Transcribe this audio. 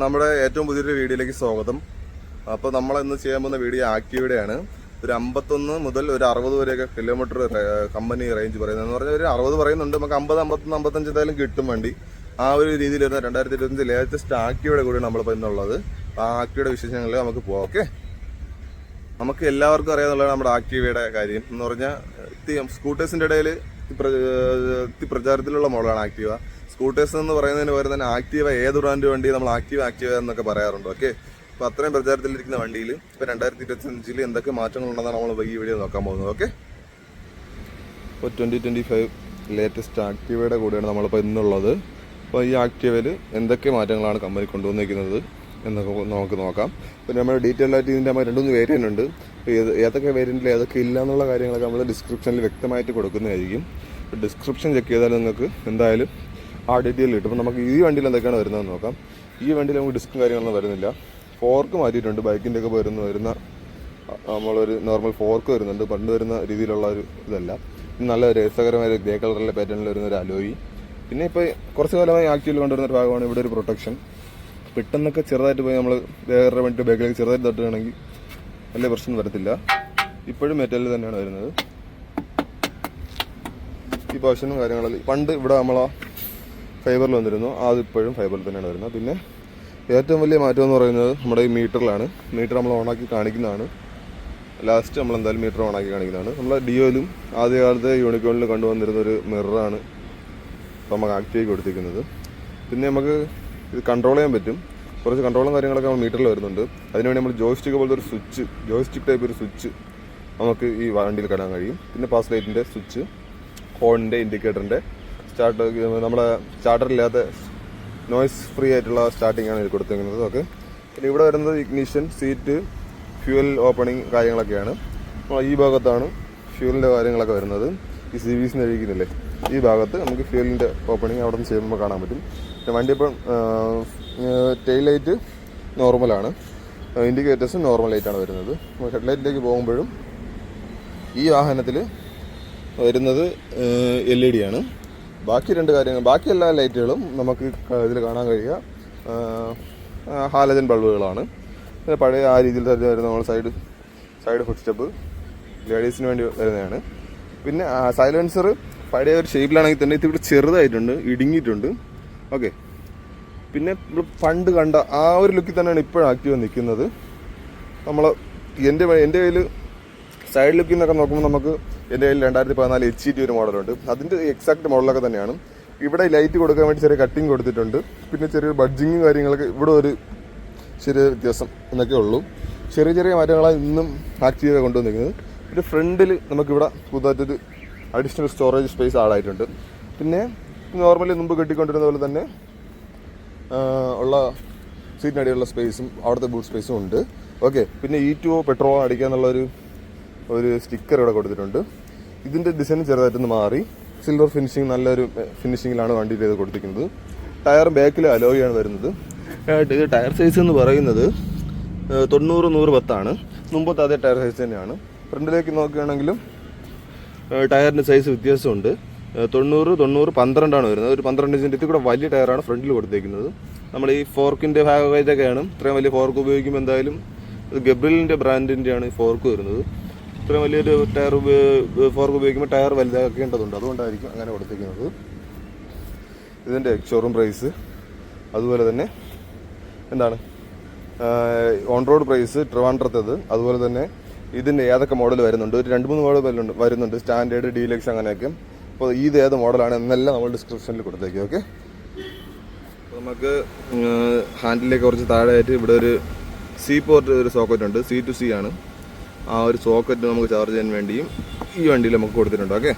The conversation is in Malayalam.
നമ്മുടെ ഏറ്റവും പുതിയൊരു വീഡിയോയിലേക്ക് സ്വാഗതം. അപ്പോൾ നമ്മൾ ഇന്ന് ചെയ്യാൻ പോകുന്ന വീഡിയോ ആക്റ്റീവയുടെയാണ്. ഒരു 51 മുതൽ ഒരു 60 വരെയൊക്കെ കിലോമീറ്റർ കമ്പനി റേഞ്ച് പറയുന്നത് എന്ന് പറഞ്ഞാൽ ഒരു 60 പറയുന്നുണ്ട്. നമുക്ക് 50, 51, 55 എന്തായാലും കിട്ടും വണ്ടി. ആ ഒരു രീതിയിൽ വരുന്ന 2025 ലേറ്റസ്റ്റ് ആക്റ്റീവയുടെ കൂടെയാണ് നമ്മളിപ്പോൾ ഇന്നുള്ളത്. ആ ആക്റ്റീവയുടെ വിശേഷങ്ങളിൽ നമുക്ക് പോകാം. ഓക്കെ, നമുക്ക് എല്ലാവർക്കും അറിയാമെന്നുള്ളതാണ് നമ്മുടെ ആക്റ്റീവയുടെ കാര്യം എന്ന് പറഞ്ഞാൽ. സ്കൂട്ടേഴ്സിൻ്റെ ഇടയിൽ പ്രചാരത്തിലുള്ള മോഡലാണ് ആക്റ്റീവ. സ്കൂട്ടേഴ്സ് എന്ന് പറയുന്നതിന് പകരം തന്നെ ആക്റ്റീവ ഏത് ബ്രാൻഡ് വണ്ടി നമ്മൾ ആക്റ്റീവ എന്നൊക്കെ പറയാറുണ്ട്. ഓക്കെ, അപ്പോൾ അത്രയും പ്രചാരത്തിലിരിക്കുന്ന വണ്ടിയിൽ ഇപ്പോൾ 2025 എന്തൊക്കെ മാറ്റങ്ങളുണ്ടെന്നാണ് നമ്മൾ ഈ വീഡിയോ നോക്കാൻ പോകുന്നത്. ഓക്കെ, ഇപ്പോൾ 2025 ലേറ്റസ്റ്റ് ആക്റ്റീവയുടെ കൂടെയാണ് നമ്മളിപ്പോൾ ഇന്നുള്ളത്. അപ്പോൾ ഈ ആക്റ്റീവയിൽ എന്തൊക്കെ മാറ്റങ്ങളാണ് കമ്പനി കൊണ്ടുവന്നിരിക്കുന്നത് എന്നൊക്കെ നമുക്ക് നോക്കാം. പിന്നെ നമ്മൾ ഡീറ്റെയിൽ ആയിട്ട് ഇതിൻ്റെ 2-3 വേരിയൻ്റ് ഉണ്ട്. അപ്പോൾ ഏതൊക്കെ വേരിയൻറ്റിൽ ഏതൊക്കെ ഇല്ല എന്നുള്ള കാര്യങ്ങളൊക്കെ നമ്മൾ ഡിസ്ക്രിപ്ഷനിൽ വ്യക്തമായിട്ട് കൊടുക്കുന്നതായിരിക്കും. ഡിസ്ക്രിപ്ഷൻ ചെക്ക് ചെയ്താൽ നിങ്ങൾക്ക് എന്തായാലും ആ ഡീറ്റെയിൽ കിട്ടും. അപ്പോൾ നമുക്ക് ഈ വണ്ടിയിൽ എന്തൊക്കെയാണ് വരുന്നതെന്ന് നോക്കാം. ഈ വണ്ടിയിൽ നമുക്ക് ഡിസ്കും കാര്യങ്ങളൊന്നും വരുന്നില്ല. ഫോർക്ക് മാറ്റിയിട്ടുണ്ട്. ബൈക്കിൻ്റെ ഒക്കെ വരുന്ന നമ്മളൊരു നോർമൽ ഫോർക്ക് വരുന്നുണ്ട്. പണ്ട് വരുന്ന രീതിയിലുള്ള ഒരു ഇതല്ല. നല്ല രസകരമായ ഗ്രേ കളറിലെ പാറ്റേണിൽ വരുന്ന ഒരു അലോയി. പിന്നെ ഇപ്പോൾ കുറച്ച് കാലമായി ആക്റ്റീവിൽ കൊണ്ടുവരുന്ന ഒരു ഭാഗമാണ് ഇവിടെ ഒരു പ്രൊട്ടക്ഷൻ. പെട്ടെന്നൊക്കെ ചെറുതായിട്ട് പോയി നമ്മൾ വേറെ വണ്ടി ബാക്കിലേക്ക് ചെറുതായിട്ട് തട്ടുകയാണെങ്കിൽ വലിയ പ്രശ്നം വരത്തില്ല. ഇപ്പോഴും മെറ്റലിൽ തന്നെയാണ് വരുന്നത്. ഈ പൊസിഷനും കാര്യങ്ങളെല്ലാം പണ്ട് ഇവിടെ നമ്മളാ ഫൈബറിൽ വന്നിരുന്നു. അതിപ്പോഴും ഫൈബറിൽ തന്നെയാണ് വരുന്നത്. പിന്നെ ഏറ്റവും വലിയ മാറ്റം എന്ന് പറയുന്നത് നമ്മുടെ ഈ മീറ്ററിലാണ്. മീറ്റർ നമ്മൾ ഓണാക്കി കാണിക്കുന്നതാണ്. ലാസ്റ്റ് നമ്മൾ എന്തായാലും മീറ്റർ ഓണാക്കി കാണിക്കുന്നതാണ്. നമ്മൾ ഡിയോയിലും ആദ്യകാലത്തെ യൂണിക്കോണിൽ കൊണ്ടുവന്നിരുന്നൊരു മിററാണ് ഇപ്പോൾ നമുക്ക് ആക്റ്റീവ് കൊടുത്തിരിക്കുന്നത്. പിന്നെ നമുക്ക് ഇത് കൺട്രോൾ ചെയ്യാൻ പറ്റും. കുറച്ച് കൺട്രോളും കാര്യങ്ങളൊക്കെ നമ്മൾ മീറ്ററിൽ വരുന്നുണ്ട്. അതിനുവേണ്ടി നമ്മൾ ജോയിസ്റ്റിക്ക് പോലത്തെ ഒരു സ്വിച്ച്, ജോയിസ്റ്റിക് ടൈപ്പ് ഒരു സ്വിച്ച് നമുക്ക് ഈ വണ്ടിയിൽ കാണാൻ കഴിയും. പിന്നെ പാസ് ലൈറ്റിൻ്റെ സ്വിച്ച്, ഹോണിൻ്റെ, ഇൻഡിക്കേറ്ററിൻ്റെ നമ്മുടെ സ്റ്റാർട്ടറില്ലാത്ത നോയ്സ് ഫ്രീ ആയിട്ടുള്ള സ്റ്റാർട്ടിംഗ് ആണ് ഇത് കൊടുത്തിരിക്കുന്നത്. ഓക്കെ, പിന്നെ ഇവിടെ വരുന്നത് ഇഗ്നിഷൻ, സീറ്റ്, ഫ്യൂവൽ ഓപ്പണിങ് കാര്യങ്ങളൊക്കെയാണ്. ഈ ഭാഗത്താണ് ഫ്യൂവലിൻ്റെ കാര്യങ്ങളൊക്കെ വരുന്നത്. ഈ CVS കഴിക്കുന്നില്ലേ, ഈ ഭാഗത്ത് നമുക്ക് ഫ്യൂവലിൻ്റെ ഓപ്പണിങ് അവിടെ നിന്ന് ചെയ്യുമ്പോൾ കാണാൻ പറ്റും. പിന്നെ വണ്ടി ഇപ്പം ടെയിൽ ലൈറ്റ് നോർമലാണ്, ഇൻഡിക്കേറ്റേഴ്സും നോർമൽ ലൈറ്റാണ് വരുന്നത്. ഹെഡ്ലൈറ്റിലേക്ക് പോകുമ്പോഴും ഈ വാഹനത്തിൽ വരുന്നത് LED ആണ്. ബാക്കി 2 കാര്യങ്ങൾ, ബാക്കി എല്ലാ ലൈറ്റുകളും നമുക്ക് ഇതിൽ കാണാൻ കഴിയുക ഹാലജൻ ബൾബുകളാണ്. പഴയ ആ രീതിയിൽ തന്നെ വരുന്ന നമ്മൾ സൈഡ് ഫുട് സ്റ്റെപ്പ് ലേഡീസിന് വേണ്ടി വരുന്നതാണ്. പിന്നെ സൈലൻസർ പഴയ ഒരു ഷേപ്പിലാണെങ്കിൽ തന്നെ ഇതിവിടെ ചെറുതായിട്ടുണ്ട്, ഇടുങ്ങിയിട്ടുണ്ട്. ഓക്കെ, പിന്നെ പണ്ട് കണ്ട ആ ഒരു ലുക്കിൽ തന്നെയാണ് ഇപ്പോഴും ആക്റ്റീവ് നിൽക്കുന്നത്. നമ്മൾ എൻ്റെ കയ്യിൽ സൈഡ് ലുക്കിൽ നിന്നൊക്കെ നോക്കുമ്പോൾ നമുക്ക് എൻ്റെ കയ്യിൽ 2014 HET ഒരു മോഡലുണ്ട്. അതിൻ്റെ എക്സാക്ട് മോഡലൊക്കെ തന്നെയാണ്. ഇവിടെ ലൈറ്റ് കൊടുക്കാൻ വേണ്ടി ചെറിയ കട്ടിങ് കൊടുത്തിട്ടുണ്ട്. പിന്നെ ചെറിയ ബഡ്ജിങ്ങും കാര്യങ്ങളൊക്കെ ഇവിടെ ഒരു ചെറിയ വ്യത്യാസം എന്നൊക്കെ ഉള്ളൂ. ചെറിയ ചെറിയ മാറ്റങ്ങളാണ് ഇന്നും ആക്റ്റീവ് കൊണ്ടുവന്നിരിക്കുന്നത്. പിന്നെ ഫ്രണ്ടിൽ നമുക്കിവിടെ പുതുതായിട്ടൊരു അഡീഷണൽ സ്റ്റോറേജ് സ്പേസ് ആഡായിട്ടുണ്ട്. പിന്നെ നോർമലി മുമ്പ് കെട്ടിക്കൊണ്ടിരുന്ന പോലെ തന്നെ ഉള്ള സീറ്റിനടിയുള്ള സ്പേസും അവിടുത്തെ ബൂട്ട് സ്പേസും ഉണ്ട്. ഓക്കെ, പിന്നെ E2O പെട്രോൾ അടിക്കാന്നുള്ളൊരു സ്റ്റിക്കർ ഇവിടെ കൊടുത്തിട്ടുണ്ട്. ഇതിൻ്റെ ഡിസൈൻ ചെറുതായിട്ടൊന്ന് മാറി സിൽവർ ഫിനിഷിങ്, നല്ലൊരു ഫിനിഷിങ്ങിലാണ് വണ്ടിയിൽ ഇത് കൊടുത്തിരിക്കുന്നത്. ടയർ ബാക്കിൽ അലോയാണ് വരുന്നത്. ഇത് ടയർ സൈസ് എന്ന് പറയുന്നത് 90-110 മുമ്പത്തെ അതേ ടയർ സൈസ് തന്നെയാണ്. ഫ്രണ്ടിലേക്ക് നോക്കുകയാണെങ്കിലും ടയറിൻ്റെ സൈസ് വ്യത്യാസമുണ്ട്. 90-12 വരുന്നത്. ഒരു 12 ഇഞ്ചിൻ്റെ ഇതിൽ കൂടെ വലിയ ടയറാണ് ഫ്രണ്ടിൽ കൊടുത്തേക്കുന്നത്. നമ്മൾ ഈ ഫോർക്കിൻ്റെ ഭാഗമായിട്ടൊക്കെയാണ്. ഇത്രയും വലിയ ഫോർക്ക് ഉപയോഗിക്കുമ്പോൾ എന്തായാലും ഗബ്രിലിൻ്റെ ബ്രാൻഡിൻ്റെയാണ് ഈ ഫോർക്ക് വരുന്നത്. ഇത്രയും വലിയൊരു ടയർ ഫോർക്ക് ഉപയോഗിക്കുമ്പോൾ ടയർ വലുതാക്കേണ്ടതുണ്ട്. അതുകൊണ്ടായിരിക്കും അങ്ങനെ കൊടുത്തിരിക്കുന്നത്. ഇതിൻ്റെ ഷോറൂം പ്രൈസ്, അതുപോലെ തന്നെ എന്താണ് ഓൺ റോഡ് പ്രൈസ് ട്രിവാൻഡ്രത്തേത്, അതുപോലെ തന്നെ ഇതിൻ്റെ ഏതൊക്കെ മോഡൽ വരുന്നുണ്ട്, ഒരു 2-3 മോഡൽ വരുന്നുണ്ട്, സ്റ്റാൻഡേർഡ്, ഡീലക്സ് അങ്ങനെയൊക്കെ. അപ്പോൾ ഇത് ഏത് മോഡലാണ് എന്നെല്ലാം നമ്മൾ ഡിസ്ക്രിപ്ഷനിൽ കൊടുത്തേക്കും. ഓക്കെ, നമുക്ക് ഹാൻഡിലേക്ക് കുറച്ച് താഴെയായിട്ട് ഇവിടെ ഒരു പോർട്ട് ഒരു സോക്കറ്റ് ഉണ്ട്. C to C ആണ്. ആ ഒരു സോക്കറ്റ് നമുക്ക് ചാർജ് ചെയ്യാൻ വേണ്ടിയും ഈ വണ്ടിയിൽ നമുക്ക് കൊടുത്തിട്ടുണ്ട്. ഓക്കെ,